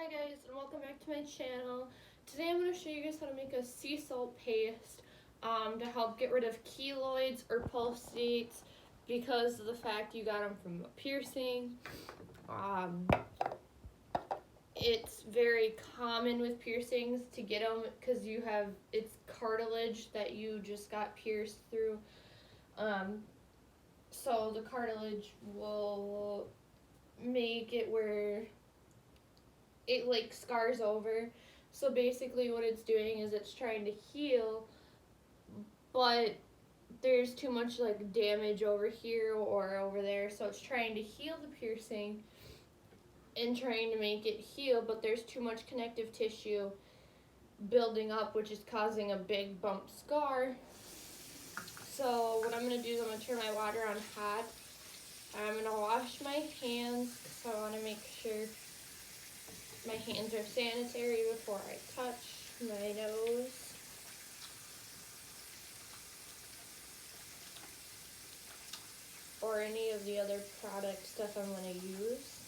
Hi guys, and welcome back to my channel. Today I'm going to show you guys how to make a sea salt paste to help get rid of keloids or pulsates because of the fact you got them from a piercing. It's very common with piercings to get them because it's cartilage that you just got pierced through. So the cartilage will make it where it like scars over. So basically what it's doing is it's trying to heal, but there's too much like damage over here or over there, so it's trying to heal the piercing and trying to make it heal, but there's too much connective tissue building up, which is causing a big bump scar. So what I'm going to do is I'm going to turn my water on hot. I'm going to wash my hands because I want to make sure my hands are sanitary before I touch my nose. Or any of the other product stuff I'm going to use.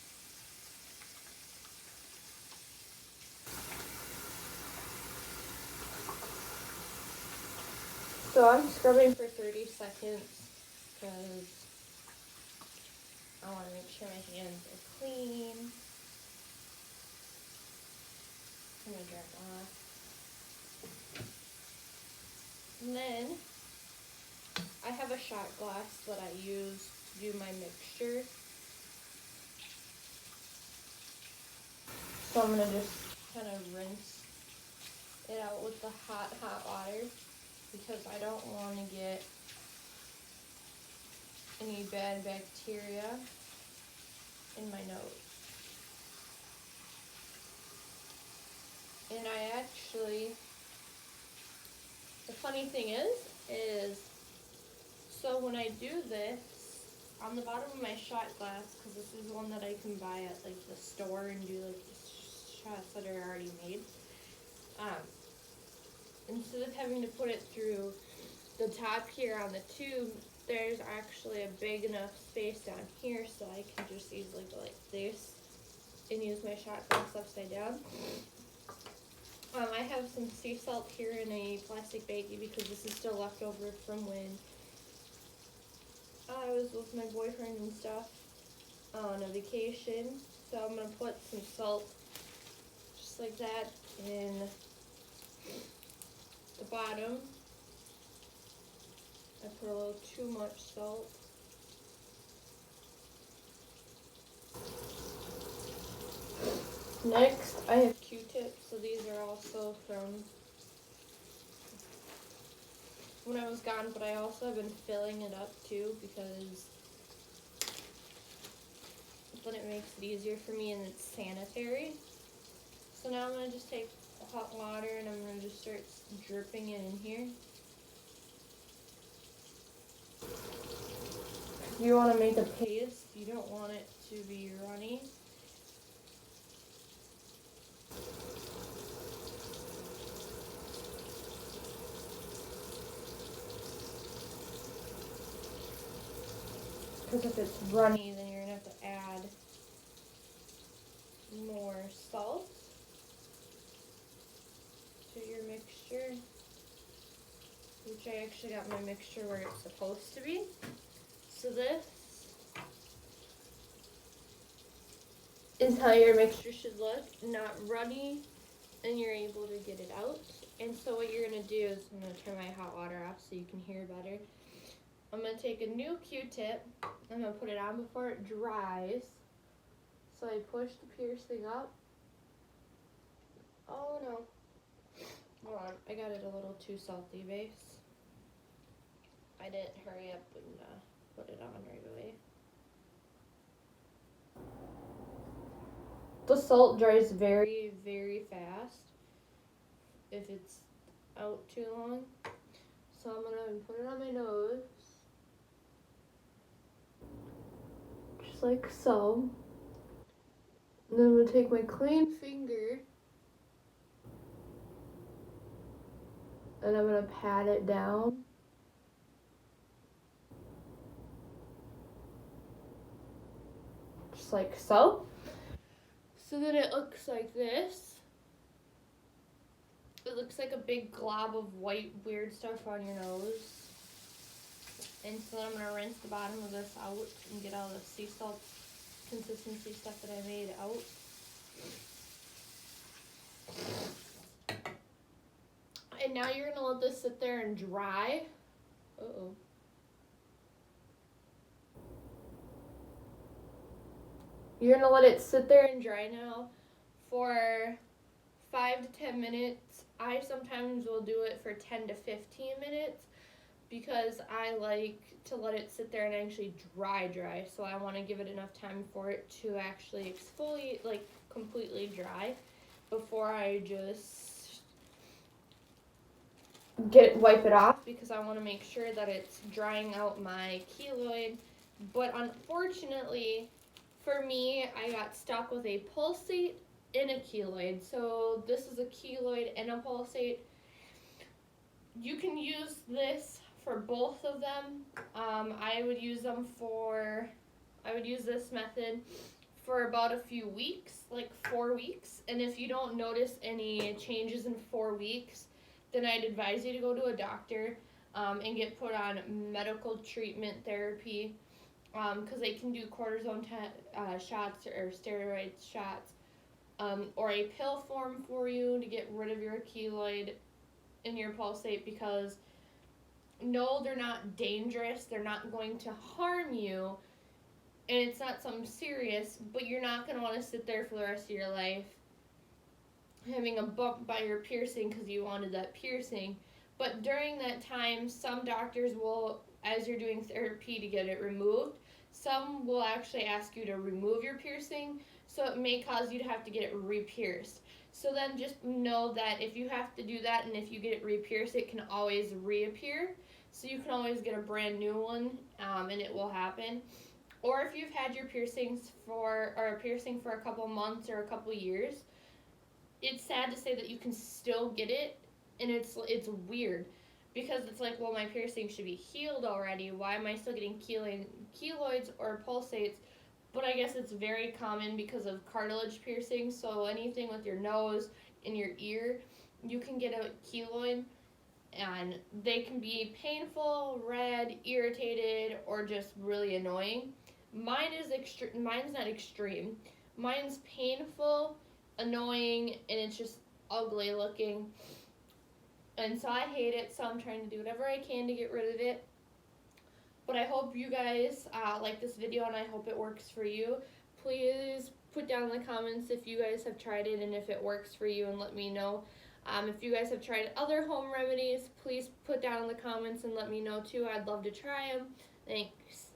So I'm scrubbing for 30 seconds because I want to make sure my hands are clean. I'm going to dry it off. And then I have a shot glass that I use to do my mixture. So I'm going to just kind of rinse it out with the hot water because I don't want to get any bad bacteria in my nose. And I actually, the funny thing is, so when I do this, on the bottom of my shot glass, because this is one that I can buy at like the store and do like the shots that are already made, instead of having to put it through the top here on the tube, there's actually a big enough space down here so I can just easily go like this and use my shot glass upside down. I have some sea salt here in a plastic baggie because this is still left over from when I was with my boyfriend and stuff on a vacation. So I'm going to put some salt just like that in the bottom. I put a little too much salt. Next, I have Q-tips. So these are also from when I was gone, but I also have been filling it up too because then it makes it easier for me and it's sanitary. So now I'm going to just take hot water and I'm going to just start dripping it in here. You want to make a paste, you don't want it to be runny. Because if it's runny, then you're going to have to add more salt to your mixture, which I actually got my mixture where it's supposed to be. So this is how your mixture should look, not runny, and you're able to get it out. And so what you're going to do is, I'm going to turn my hot water off so you can hear better. I'm going to take a new Q-tip, I'm going to put it on before it dries. So I push the piercing up. Oh no. Hold on, I got it a little too salty base. I didn't hurry up and put it on right away. The salt dries very, very fast if it's out too long. So I'm going to put it on my nose. Just like so. And then I'm going to take my clean finger and I'm going to pat it down. Just like so. So then it looks like this. It looks like a big glob of white weird stuff on your nose. And so then I'm going to rinse the bottom of this out and get all the sea salt consistency stuff that I made out. And now you're going to let this sit there and dry. Uh-oh. You're going to let it sit there and dry now for 5 to 10 minutes. I sometimes will do it for 10 to 15 minutes because I like to let it sit there and actually dry. So I want to give it enough time for it to actually exfoliate, like completely dry, before I just wipe it off, because I want to make sure that it's drying out my keloid. But unfortunately for me, I got stuck with a pulsate in a keloid. So this is a keloid and a pulsate. You can use this for both of them. I would use this method for about a few weeks, like 4 weeks. And if you don't notice any changes in 4 weeks, then I'd advise you to go to a doctor and get put on medical treatment therapy, because they can do cortisone shots or steroid shots, or a pill form for you to get rid of your keloid and your pulsate, because no, they're not dangerous. They're not going to harm you, and it's not something serious, but you're not going to want to sit there for the rest of your life having a bump by your piercing because you wanted that piercing. But during that time, some doctors will, as you're doing therapy to get it removed, some will actually ask you to remove your piercing, so it may cause you to have to get it re-pierced. So then just know that if you have to do that and if you get it re-pierced, it can always reappear. So you can always get a brand new one, and it will happen. Or if you've had your piercing for a couple months or a couple years, it's sad to say that you can still get it, and it's weird, because it's like, well, my piercing should be healed already. Why am I still getting keloids or pulsates? But I guess it's very common because of cartilage piercings. So anything with your nose and your ear, you can get a keloid, and they can be painful, red, irritated, or just really annoying. Mine's not extreme. Mine's painful, annoying, and it's just ugly looking. And so I hate it, so I'm trying to do whatever I can to get rid of it. But I hope you guys like this video, and I hope it works for you. Please put down in the comments if you guys have tried it and if it works for you, and let me know. If you guys have tried other home remedies, please put down in the comments and let me know too. I'd love to try them. Thanks.